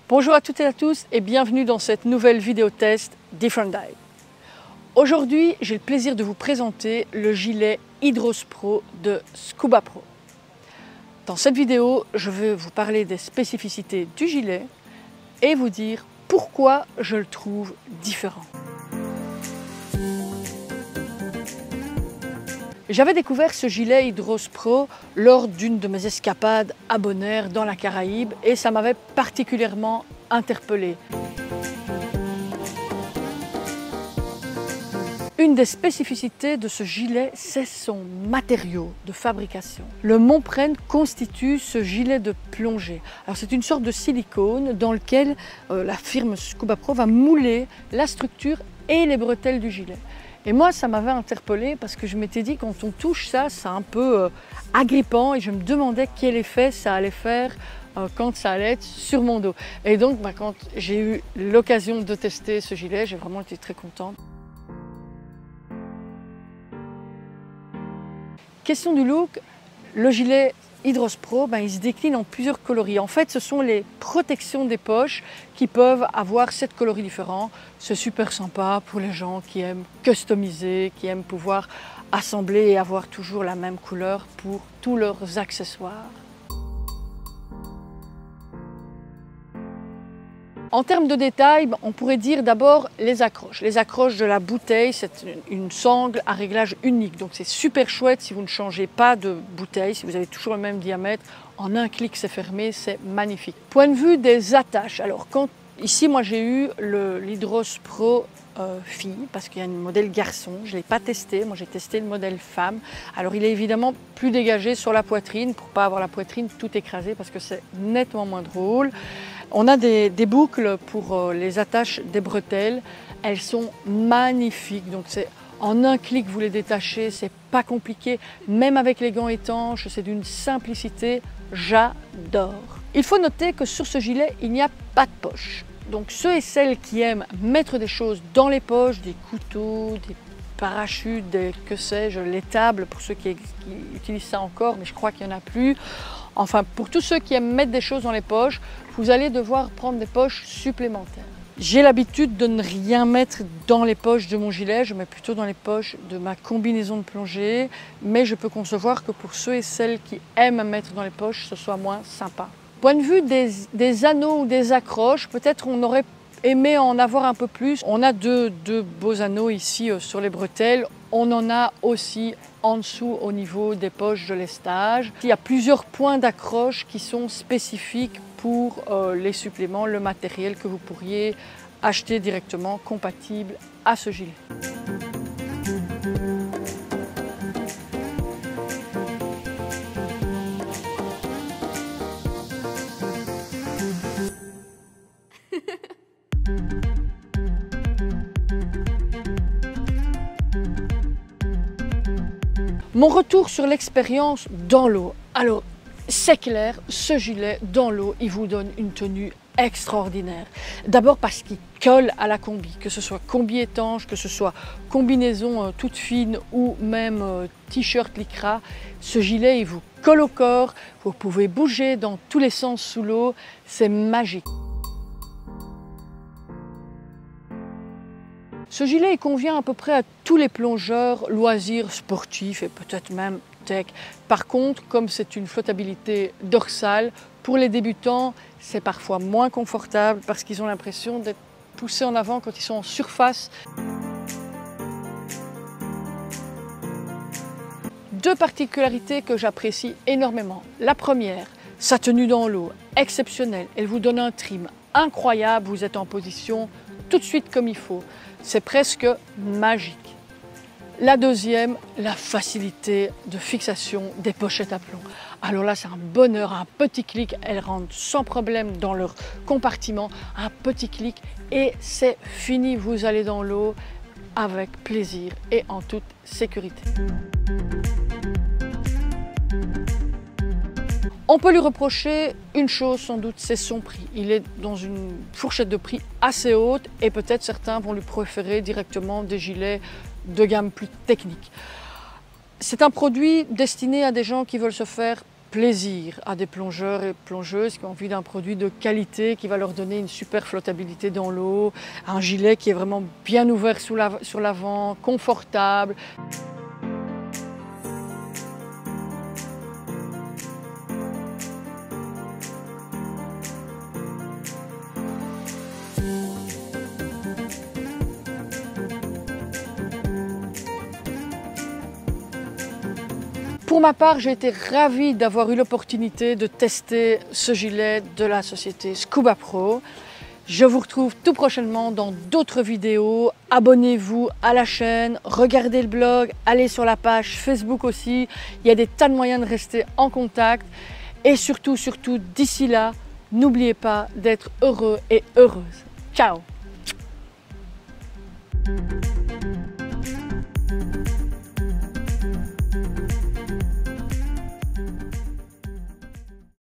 Bonjour à toutes et à tous et bienvenue dans cette nouvelle vidéo test Different Dive. Aujourd'hui, j'ai le plaisir de vous présenter le gilet Hydros Pro de Scuba Pro. Dans cette vidéo, je vais vous parler des spécificités du gilet et vous dire pourquoi je le trouve différent. J'avais découvert ce gilet Hydros Pro lors d'une de mes escapades à Bonaire dans la Caraïbe et ça m'avait particulièrement interpellée. Une des spécificités de ce gilet, c'est son matériau de fabrication. Le Montprene constitue ce gilet de plongée. Alors c'est une sorte de silicone dans lequel la firme Scuba Pro va mouler la structure et les bretelles du gilet. Et moi, ça m'avait interpellée parce que je m'étais dit, quand on touche ça, c'est un peu agrippant et je me demandais quel effet ça allait faire quand ça allait être sur mon dos. Et donc, quand j'ai eu l'occasion de tester ce gilet, j'ai vraiment été très contente. Question du look, le gilet Hydros Pro, il se décline en plusieurs coloris. En fait, ce sont les protections des poches qui peuvent avoir 7 coloris différents. C'est super sympa pour les gens qui aiment customiser, qui aiment pouvoir assembler et avoir toujours la même couleur pour tous leurs accessoires. En termes de détails, on pourrait dire d'abord les accroches. Les accroches de la bouteille, c'est une sangle à réglage unique. Donc c'est super chouette si vous ne changez pas de bouteille, si vous avez toujours le même diamètre. En un clic, c'est fermé, c'est magnifique. Point de vue des attaches. Alors ici, moi j'ai eu l'Hydros Pro fille, parce qu'il y a un modèle garçon. Je ne l'ai pas testé, moi j'ai testé le modèle femme. Alors il est évidemment plus dégagé sur la poitrine pour ne pas avoir la poitrine tout écrasée parce que c'est nettement moins drôle. On a des boucles pour les attaches des bretelles. Elles sont magnifiques. Donc c'est en un clic, vous les détachez, c'est pas compliqué. Même avec les gants étanches, c'est d'une simplicité. J'adore. Il faut noter que sur ce gilet, il n'y a pas de poche. Donc ceux et celles qui aiment mettre des choses dans les poches, des couteaux, des parachutes, que sais-je, les tables, pour ceux qui utilisent ça encore, mais je crois qu'il n'y en a plus. Enfin, pour tous ceux qui aiment mettre des choses dans les poches, vous allez devoir prendre des poches supplémentaires. J'ai l'habitude de ne rien mettre dans les poches de mon gilet, je mets plutôt dans les poches de ma combinaison de plongée, mais je peux concevoir que pour ceux et celles qui aiment mettre dans les poches, ce soit moins sympa. Point de vue des anneaux ou des accroches, peut-être on aurait aimé en avoir un peu plus. On a deux beaux anneaux ici sur les bretelles. On en a aussi en dessous au niveau des poches de lestage. Il y a plusieurs points d'accroche qui sont spécifiques pour les suppléments, le matériel que vous pourriez acheter directement compatible à ce gilet. Mon retour sur l'expérience dans l'eau. Alors, c'est clair, ce gilet dans l'eau, il vous donne une tenue extraordinaire. D'abord parce qu'il colle à la combi, que ce soit combi étanche, que ce soit combinaison toute fine ou même t-shirt lycra. Ce gilet, il vous colle au corps, vous pouvez bouger dans tous les sens sous l'eau, c'est magique. Ce gilet il convient à peu près à tous les plongeurs, loisirs, sportifs et peut-être même tech. Par contre, comme c'est une flottabilité dorsale, pour les débutants, c'est parfois moins confortable parce qu'ils ont l'impression d'être poussés en avant quand ils sont en surface. Deux particularités que j'apprécie énormément. La première, sa tenue dans l'eau, exceptionnelle. Elle vous donne un trim incroyable, vous êtes en position tout de suite comme il faut. C'est presque magique. La deuxième, la facilité de fixation des pochettes à plomb. Alors là, c'est un bonheur, un petit clic, elles rentrent sans problème dans leur compartiment, un petit clic et c'est fini. Vous allez dans l'eau avec plaisir et en toute sécurité. On peut lui reprocher une chose sans doute, c'est son prix. Il est dans une fourchette de prix assez haute et peut-être certains vont lui préférer directement des gilets de gamme plus technique. C'est un produit destiné à des gens qui veulent se faire plaisir à des plongeurs et plongeuses qui ont envie d'un produit de qualité qui va leur donner une super flottabilité dans l'eau, un gilet qui est vraiment bien ouvert sur l'avant, confortable. Pour ma part, j'ai été ravie d'avoir eu l'opportunité de tester ce gilet de la société Scuba Pro. Je vous retrouve tout prochainement dans d'autres vidéos. Abonnez-vous à la chaîne, regardez le blog, allez sur la page Facebook aussi. Il y a des tas de moyens de rester en contact. Et surtout, d'ici là, n'oubliez pas d'être heureux et heureuse. Ciao!